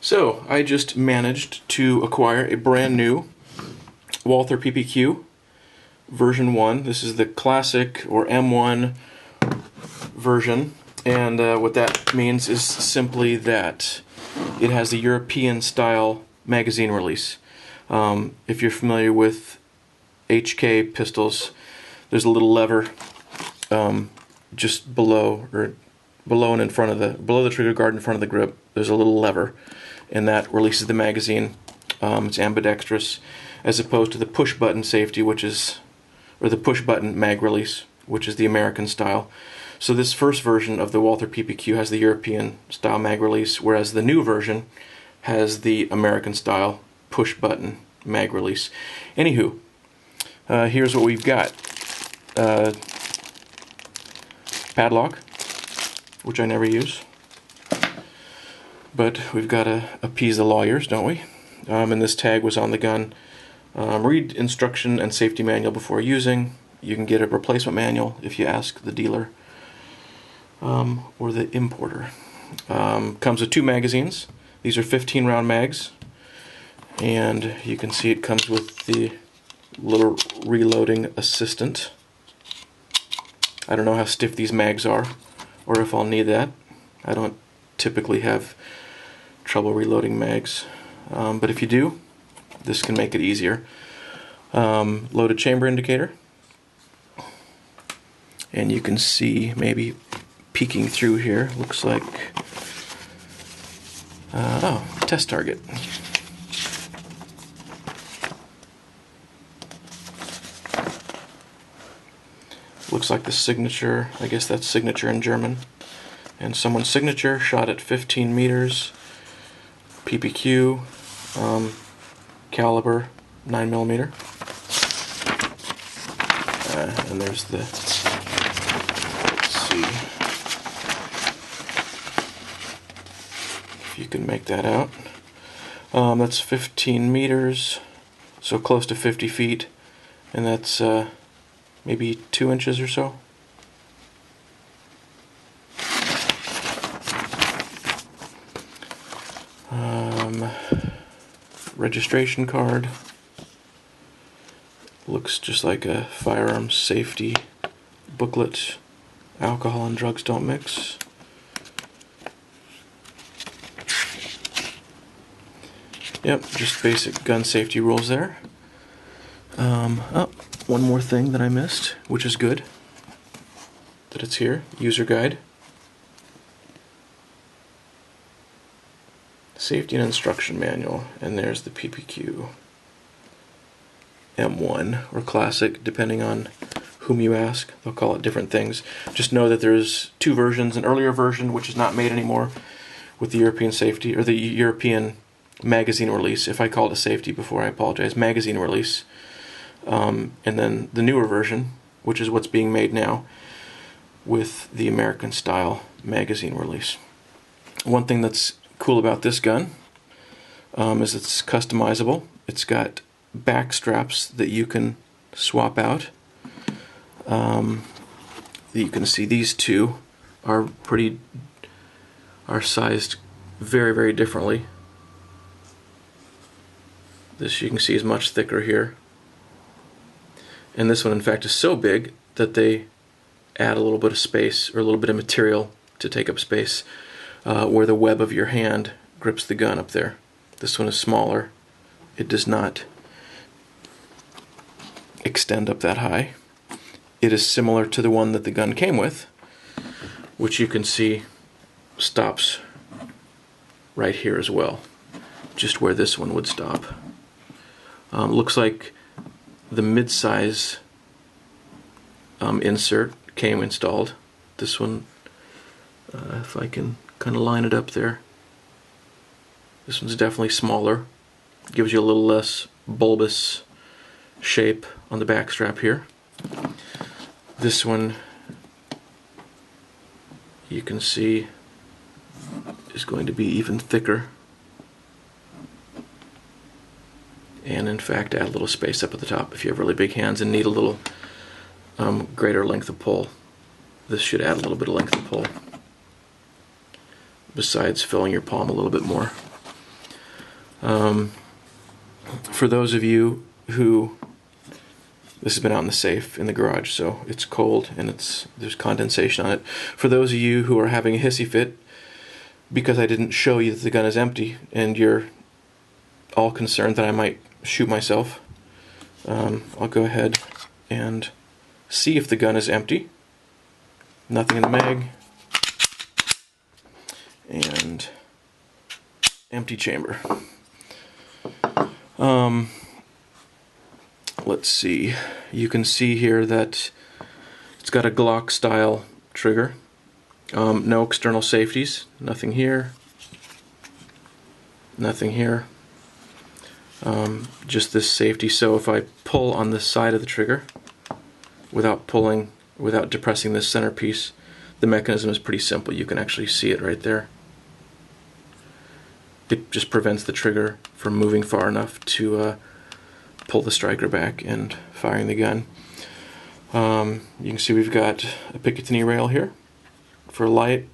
So I just managed to acquire a brand new Walther PPQ version 1. This is the classic or M1 version, and what that means is simply that it has the European style magazine release. If you're familiar with HK pistols, there's a little lever just below and in front of below the trigger guard in front of the grip. There's a little lever, and that releases the magazine. It's ambidextrous, as opposed to the push button safety, or the push button mag release, which is the American style. So this first version of the Walther PPQ has the European style mag release, whereas the new version has the American style push button mag release. Anywho, here's what we've got. Padlock, which I never use, but we've got to appease the lawyers, don't we? And this tag was on the gun. Read instruction and safety manual before using. You can get a replacement manual if you ask the dealer or the importer. Comes with 2 magazines. These are 15 round mags, and you can see it comes with the little reloading assistant. I don't know how stiff these mags are, or if I'll need that. I don't typically have trouble reloading mags, but if you do, this can make it easier. Loaded chamber indicator, and you can see maybe peeking through here, looks like test target. Looks like the signature, I guess that's signature in German, and someone's signature, shot at 15 meters, PPQ, caliber 9mm, and there's the, let's see if you can make that out. That's 15 meters, so close to 50 feet, and that's maybe 2 inches or so. Registration card. Looks just like a firearms safety booklet. Alcohol and drugs don't mix. Yep, just basic gun safety rules there. One more thing that I missed, which is good that it's here. User guide. Safety and instruction manual, and there's the PPQ M1 or Classic, depending on whom you ask. They'll call it different things. Just know that there's 2 versions: an earlier version, which is not made anymore, with the European safety or the European magazine release. If I called it a safety before, I apologize. Magazine release, and then the newer version, which is what's being made now, with the American style magazine release. One thing that's cool about this gun is it's customizable. It's got back straps that you can swap out. You can see these 2 are sized very, very differently. This, you can see, is much thicker here, and this one in fact is so big that they add a little bit of space or a little bit of material to take up space where the web of your hand grips the gun up there. This one is smaller. It does not extend up that high. It is similar to the one that the gun came with, which you can see stops right here as well, just where this one would stop. Looks like the mid-size insert came installed. This one, if I can kind of line it up there, this one's definitely smaller. Gives you a little less bulbous shape on the back strap here. This one, you can see, is going to be even thicker, and in fact add a little space up at the top if you have really big hands and need a little greater length of pull. This should add a little bit of length of pull, besides filling your palm a little bit more. For those of you who, this has been out in the safe in the garage, so it's cold and there's condensation on it. For those of you who are having a hissy fit because I didn't show you that the gun is empty and you're all concerned that I might shoot myself, I'll go ahead and see if the gun is empty. Nothing in the mag. And empty chamber. Let's see. You can see here that it's got a Glock style trigger. No external safeties. Nothing here. Nothing here. Just this safety. So if I pull on the side of the trigger without depressing this centerpiece, the mechanism is pretty simple. You can actually see it right there. It just prevents the trigger from moving far enough to pull the striker back and firing the gun. You can see we've got a Picatinny rail here for light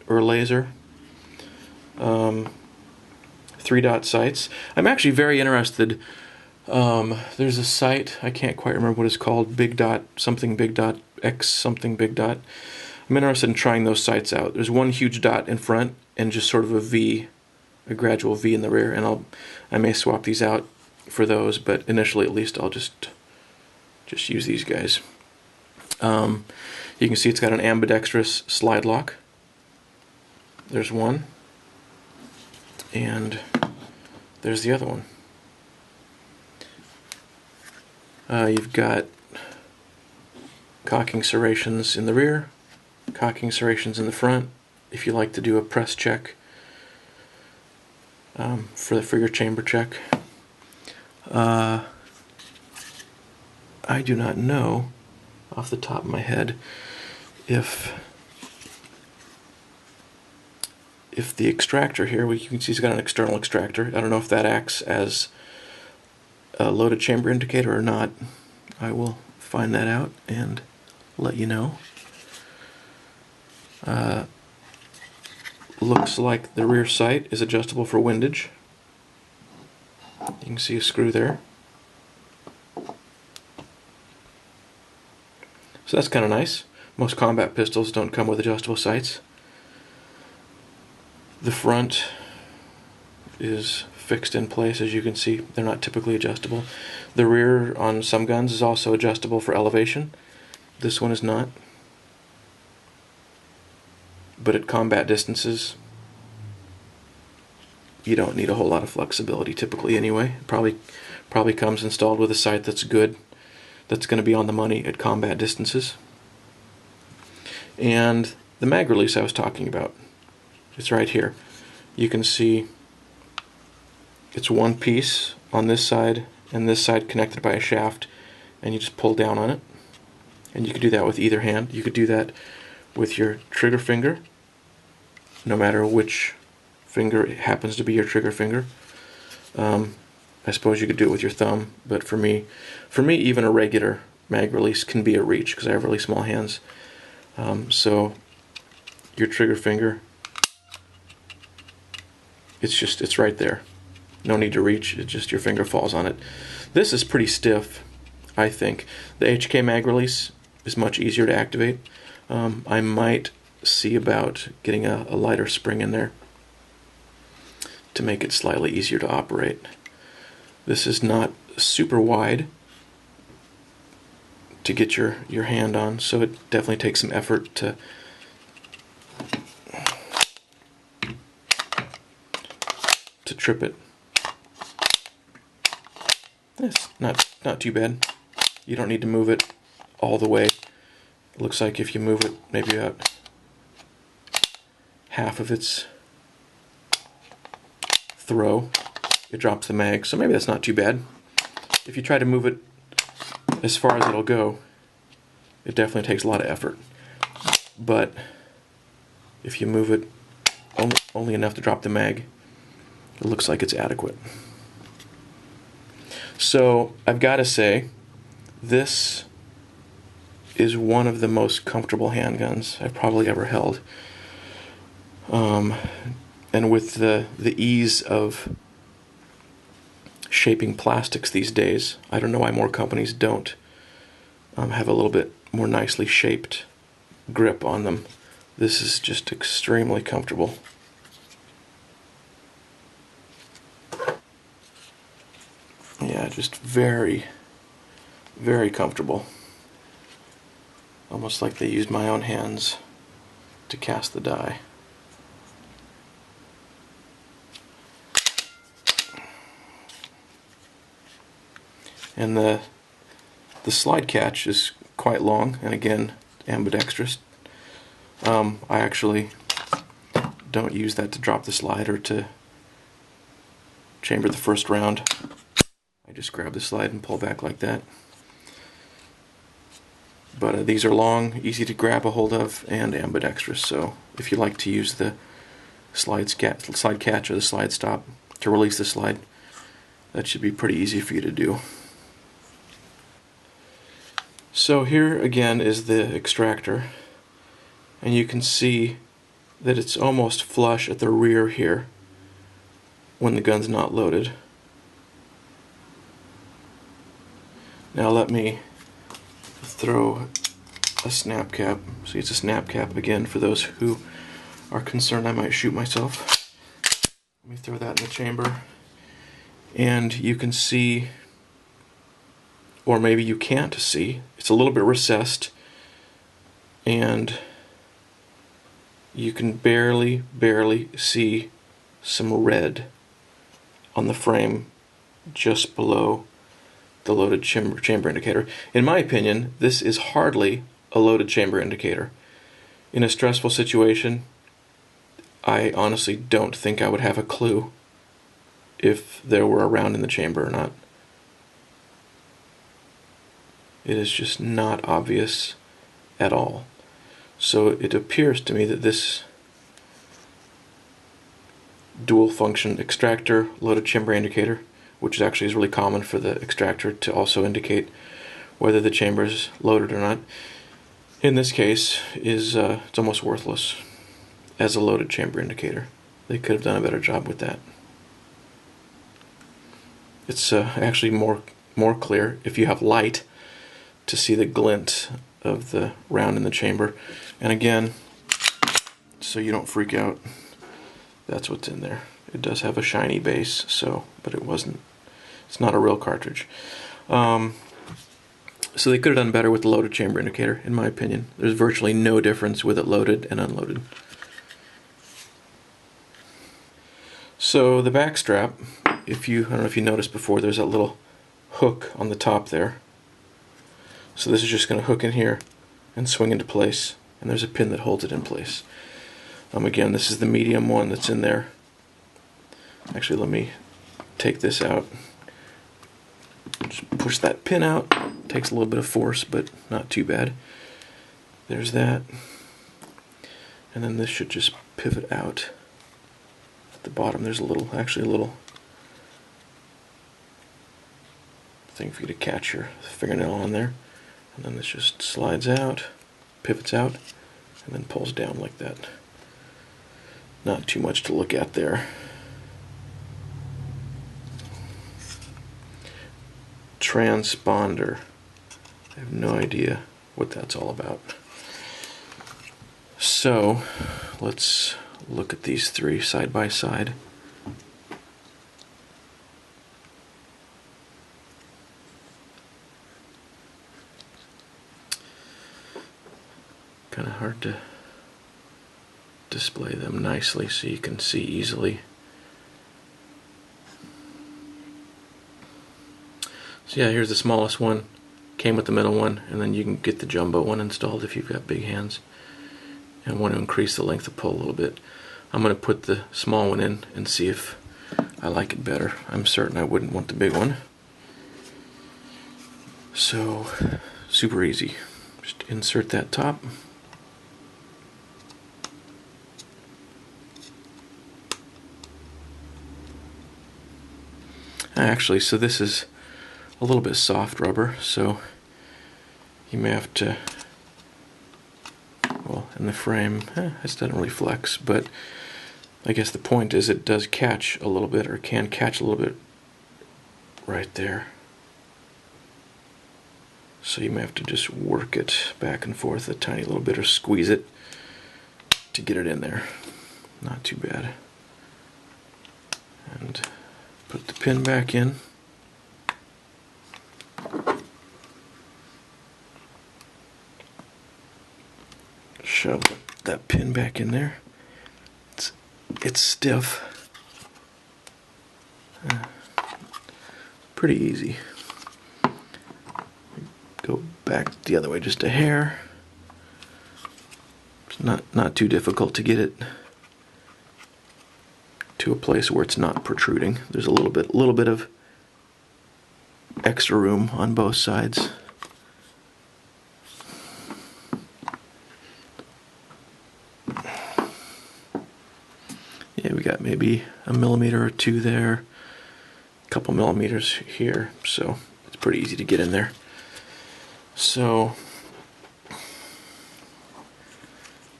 or laser. 3-dot sights. I'm actually very interested. There's a site, I can't quite remember what it's called, big dot something big dot x something big dot. I'm interested in trying those sights out. There's one huge dot in front and just sort of a V, a gradual V in the rear, and I may swap these out for those, but initially at least I'll just use these guys. You can see it's got an ambidextrous slide lock. There's one, and there's the other one. You've got cocking serrations in the rear, cocking serrations in the front, if you like to do a press check for your chamber check. I do not know off the top of my head if the extractor here, you can see it's got an external extractor. I don't know if that acts as a loaded chamber indicator or not. I will find that out and let you know. Looks like the rear sight is adjustable for windage. You can see a screw there. So that's kind of nice. Most combat pistols don't come with adjustable sights. The front is fixed in place, as you can see. They're not typically adjustable. The rear on some guns is also adjustable for elevation. This one is not. But at combat distances, you don't need a whole lot of flexibility typically anyway. It probably comes installed with a sight that's good, that's going to be on the money at combat distances. And the mag release I was talking about, it's right here. You can see it's one piece on this side and this side connected by a shaft, and you just pull down on it. And you could do that with either hand. You could do that with your trigger finger, no matter which finger it happens to be your trigger finger. I suppose you could do it with your thumb, but for me even a regular mag release can be a reach because I have really small hands. So your trigger finger, it's right there. No need to reach, it's just your finger falls on it. This is pretty stiff, I think. The HK mag release is much easier to activate. I might see about getting a lighter spring in there to make it slightly easier to operate. This is not super wide to get your hand on, so it definitely takes some effort to trip it. It's not too bad. You don't need to move it all the way. It looks like if you move it maybe about half of its throw, it drops the mag. So maybe that's not too bad. If you try to move it as far as it'll go, it definitely takes a lot of effort. But if you move it only enough to drop the mag, it looks like it's adequate. So I've got to say, this is one of the most comfortable handguns I've probably ever held. And with the ease of shaping plastics these days. I don't know why more companies don't have a little bit more nicely shaped grip on them. This is just extremely comfortable. Yeah, just very, very comfortable. Almost like they used my own hands to cast the die. And the slide catch is quite long, and again, ambidextrous. I actually don't use that to drop the slide or to chamber the first round. I just grab the slide and pull back like that. But these are long, easy to grab a hold of, and ambidextrous, so if you like to use the slide catch or the slide stop to release the slide, that should be pretty easy for you to do. So here again is the extractor, and you can see that it's almost flush at the rear here when the gun's not loaded. Now let me throw a snap cap. See, it's a snap cap again for those who are concerned I might shoot myself. Let me throw that in the chamber, and you can see, or maybe you can't see, it's a little bit recessed, and you can barely see some red on the frame just below the loaded chamber indicator. In my opinion, this is hardly a loaded chamber indicator. In a stressful situation, I honestly don't think I would have a clue if there were a round in the chamber or not. It is just not obvious at all. So it appears to me that this dual function extractor loaded chamber indicator, which actually is really common for the extractor to also indicate whether the chamber is loaded or not, in this case is it's almost worthless as a loaded chamber indicator. They could have done a better job with that. It's actually more clear if you have light to see the glint of the round in the chamber. And again, so you don't freak out, that's what's in there. It does have a shiny base, so, but it's not a real cartridge. So they could have done better with the loaded chamber indicator, in my opinion. There's virtually no difference with it loaded and unloaded. So the backstrap, I don't know if you noticed before, there's that little hook on the top there. So this is just going to hook in here and swing into place, and there's a pin that holds it in place. Again, this is the medium one that's in there. Actually, let me take this out. Just push that pin out. Takes a little bit of force, but not too bad. There's that. And then this should just pivot out. At the bottom there's actually a little thing for you to catch your fingernail on there. And then this just slides out, pivots out, and then pulls down like that. Not too much to look at there. Transponder. I have no idea what that's all about. So let's look at these three side by side. Kind of hard to display them nicely so you can see easily. So yeah, here's the smallest one, came with the middle one, and then you can get the jumbo one installed if you've got big hands and want to increase the length of pull a little bit. I'm going to put the small one in and see if I like it better. I'm certain I wouldn't want the big one. So, super easy. Just insert that top. Actually, so this is a little bit soft rubber, so you may have to, well, in the frame, it doesn't really flex, but I guess the point is it does catch a little bit, or can catch a little bit right there. So you may have to just work it back and forth a tiny little bit or squeeze it to get it in there. Not too bad. And put the pin back in. Shove that pin back in there. It's stiff. Pretty easy. Go back the other way just a hair. It's not too difficult to get it to a place where it's not protruding. There's a little bit of extra room on both sides. Yeah, we got maybe a millimeter or two there, a couple millimeters here, so it's pretty easy to get in there. So,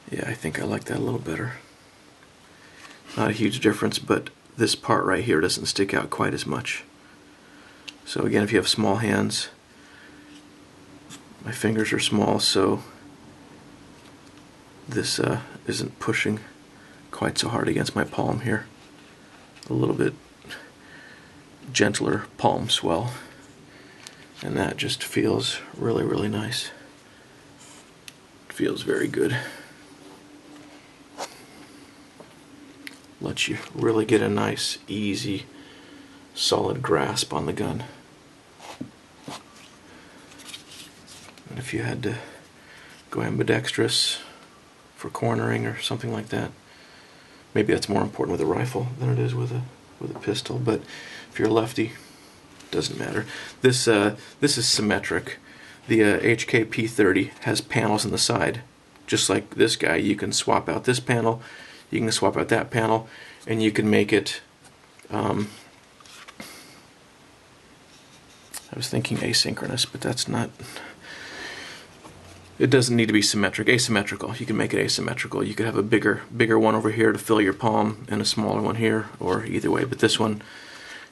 yeah, I think I like that a little better. Not a huge difference, but this part right here doesn't stick out quite as much. So again, if you have small hands, my fingers are small, so this isn't pushing quite so hard against my palm here. A little bit gentler palm swell, and that just feels really, really nice. It feels very good. Lets you really get a nice, easy, solid grasp on the gun. And if you had to go ambidextrous for cornering or something like that, maybe that's more important with a rifle than it is with a pistol. But if you're a lefty, it doesn't matter. This is symmetric. The HK P30 has panels on the side, just like this guy. You can swap out this panel, you can swap out that panel, and you can make it. I was thinking asynchronous, but that's not. It doesn't need to be symmetric. Asymmetrical. You can make it asymmetrical. You could have a bigger one over here to fill your palm and a smaller one here, or either way. But this one,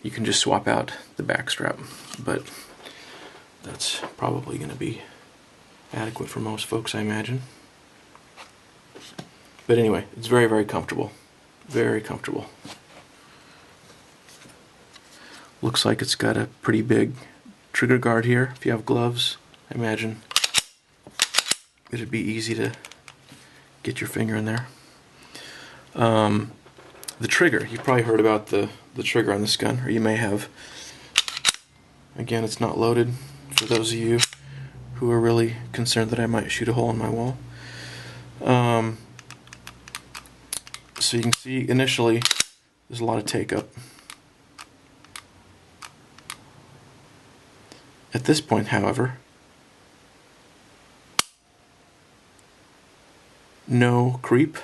you can just swap out the backstrap. But that's probably going to be adequate for most folks, I imagine. But anyway, it's very, very comfortable. Very comfortable. Looks like it's got a pretty big trigger guard here. If you have gloves, I imagine it'd be easy to get your finger in there. The trigger, you've probably heard about the trigger on this gun, or you may have. Again, it's not loaded, for those of you who are really concerned that I might shoot a hole in my wall. So you can see initially there's a lot of take-up. At this point, however, no creep.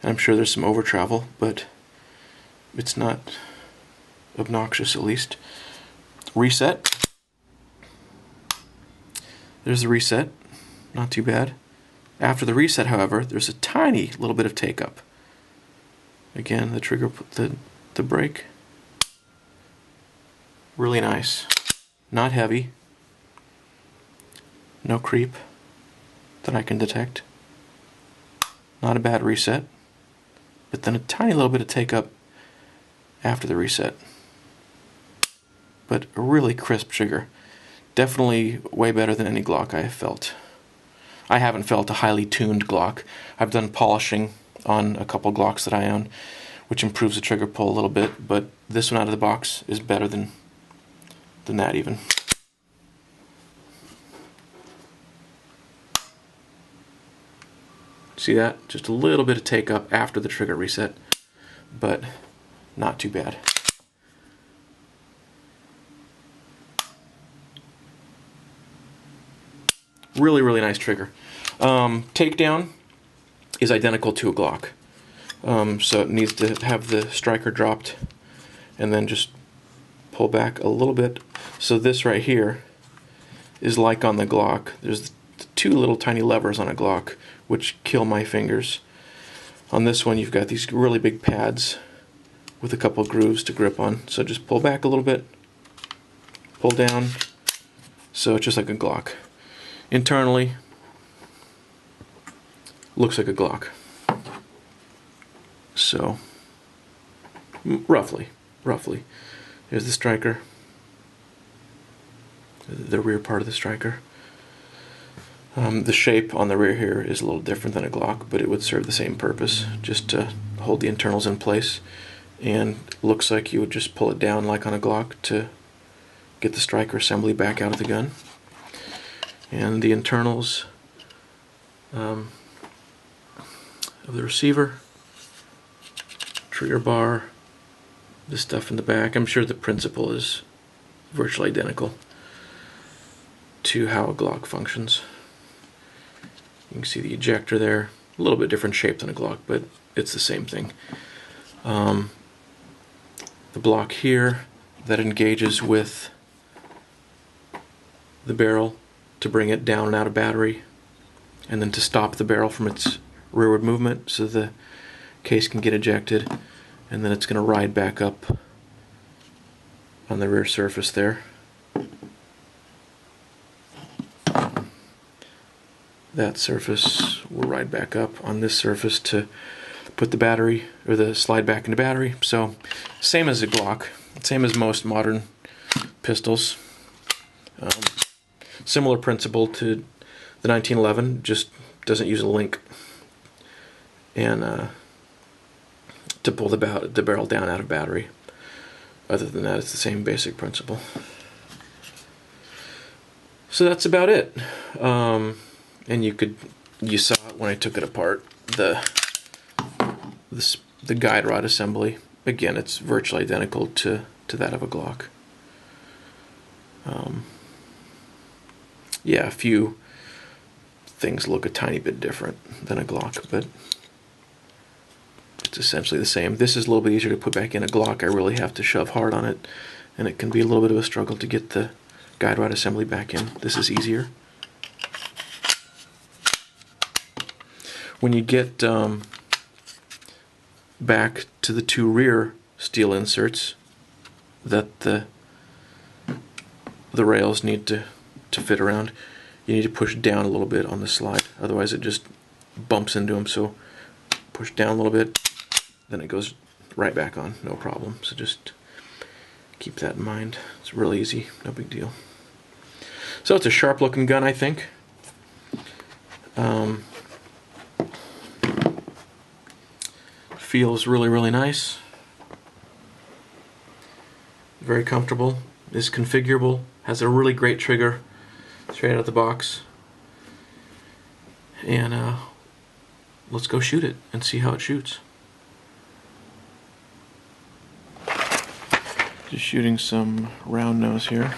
And I'm sure there's some over travel, but it's not obnoxious, at least. Reset. There's the reset. Not too bad. After the reset, however, there's a tiny little bit of take-up. Again, the trigger, the brake. Really nice. Not heavy. No creep that I can detect. Not a bad reset. But then a tiny little bit of take-up after the reset. But a really crisp trigger. Definitely way better than any Glock I have felt. I haven't felt a highly tuned Glock. I've done polishing on a couple Glocks that I own, which improves the trigger pull a little bit, but this one out of the box is better than that even. See that? Just a little bit of take up after the trigger reset, but not too bad. Really, really nice trigger. Takedown is identical to a Glock. So it needs to have the striker dropped and then just pull back a little bit. So this right here is like on the Glock. There's two little tiny levers on a Glock which kill my fingers. On this one you've got these really big pads with a couple grooves to grip on. So just pull back a little bit pull down, so it's just like a Glock. Internally, looks like a Glock. So, roughly. Here's the striker, the rear part of the striker. The shape on the rear here is a little different than a Glock, but it would serve the same purpose, just to hold the internals in place. And looks like you would just pull it down like on a Glock to get the striker assembly back out of the gun. And the internals of the receiver, trigger bar, the stuff in the back. I'm sure the principle is virtually identical to how a Glock functions. You can see the ejector there, a little bit different shape than a Glock, but it's the same thing. The block here that engages with the barrel to bring it down and out of battery, and then to stop the barrel from its rearward movement so the case can get ejected, and then it's going to ride back up on the rear surface there. That surface will ride back up on this surface to put the battery, or the slide back into battery. So same as a Glock, same as most modern pistols. Similar principle to the 1911, just doesn't use a link and to pull the barrel down out of battery. Other than that, it's the same basic principle. So that's about it. And you saw it when I took it apart. The guide rod assembly, again, it's virtually identical to that of a Glock. Yeah, a few things look a tiny bit different than a Glock, but it's essentially the same. This is a little bit easier to put back in. A Glock, I really have to shove hard on it, and it can be a little bit of a struggle to get the guide rod assembly back in. This is easier. When you get back to the two rear steel inserts that the rails need to fit around, you need to push down a little bit on the slide, otherwise it just bumps into them. So push down a little bit, then it goes right back on, no problem. So just keep that in mind. It's real easy, no big deal. So it's a sharp looking gun, I think. Feels really nice, very comfortable, is configurable, has a really great trigger straight out of the box, and let's go shoot it and see how it shoots. Just shooting some round nose here.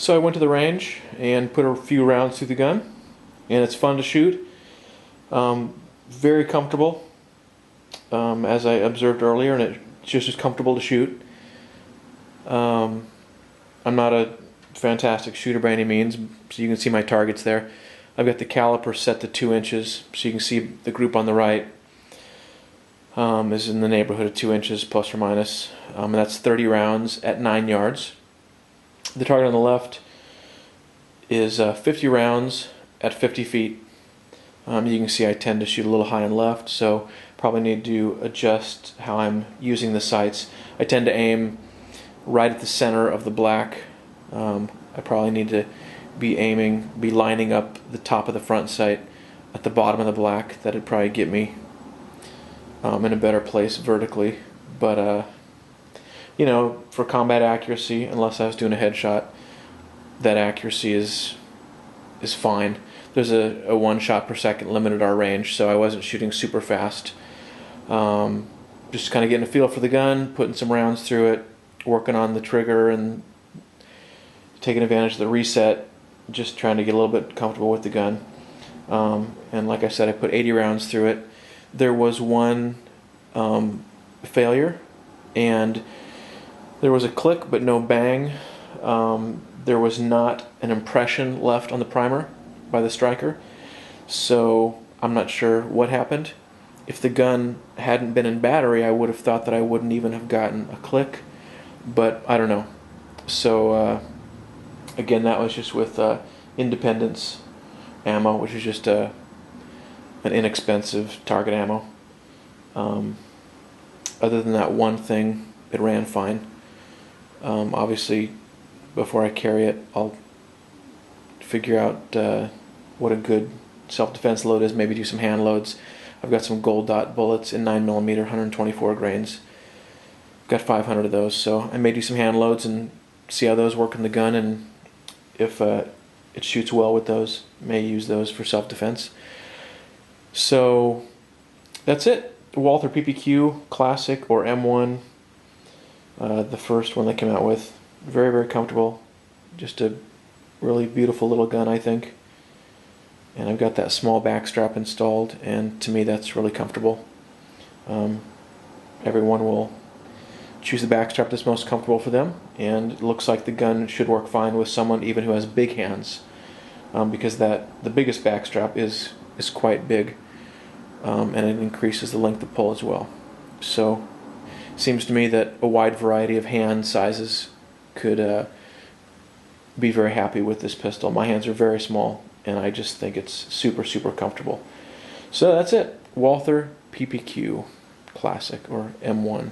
So I went to the range and put a few rounds through the gun, and it's fun to shoot. Very comfortable, as I observed earlier, and it's just as comfortable to shoot. I'm not a fantastic shooter by any means, so you can see my targets there. I've got the caliper set to 2 inches, so you can see the group on the right is in the neighborhood of 2 inches plus or minus, and that's 30 rounds at 9 yards. The target on the left is 50 rounds at 50 feet. You can see I tend to shoot a little high and left, so probably need to adjust how I'm using the sights. I tend to aim right at the center of the black. I probably need to be lining up the top of the front sight at the bottom of the black. That'd probably get me in a better place vertically. But you know, for combat accuracy, unless I was doing a headshot, that accuracy is fine. There's a 1 shot per second limit at our range, so I wasn't shooting super fast. Just kind of getting a feel for the gun, putting some rounds through it, working on the trigger and taking advantage of the reset, just trying to get a little bit comfortable with the gun. And like I said, I put 80 rounds through it. There was one failure, and there was a click but no bang. There was not an impression left on the primer by the striker, so I'm not sure what happened. If the gun hadn't been in battery, I would have thought that I wouldn't even have gotten a click, but I don't know. So again, that was just with Independence ammo, which is just an inexpensive target ammo. Other than that one thing, it ran fine. Obviously, before I carry it, I'll figure out what a good self-defense load is, maybe do some hand loads. I've got some gold dot bullets in 9mm, 124 grains. Got 500 of those, so I may do some hand loads and see how those work in the gun, and if it shoots well with those, may use those for self-defense. So that's it. Walther PPQ Classic or M1, the first one they came out with. Very, very comfortable. Just a really beautiful little gun, I think. And I've got that small backstrap installed, and to me that's really comfortable. Everyone will choose the backstrap that's most comfortable for them, and it looks like the gun should work fine with someone even who has big hands, because the biggest backstrap is quite big, and it increases the length of pull as well. So it seems to me that a wide variety of hand sizes could be very happy with this pistol. My hands are very small, and I just think it's super, super comfortable. So that's it. Walther PPQ Classic or M1.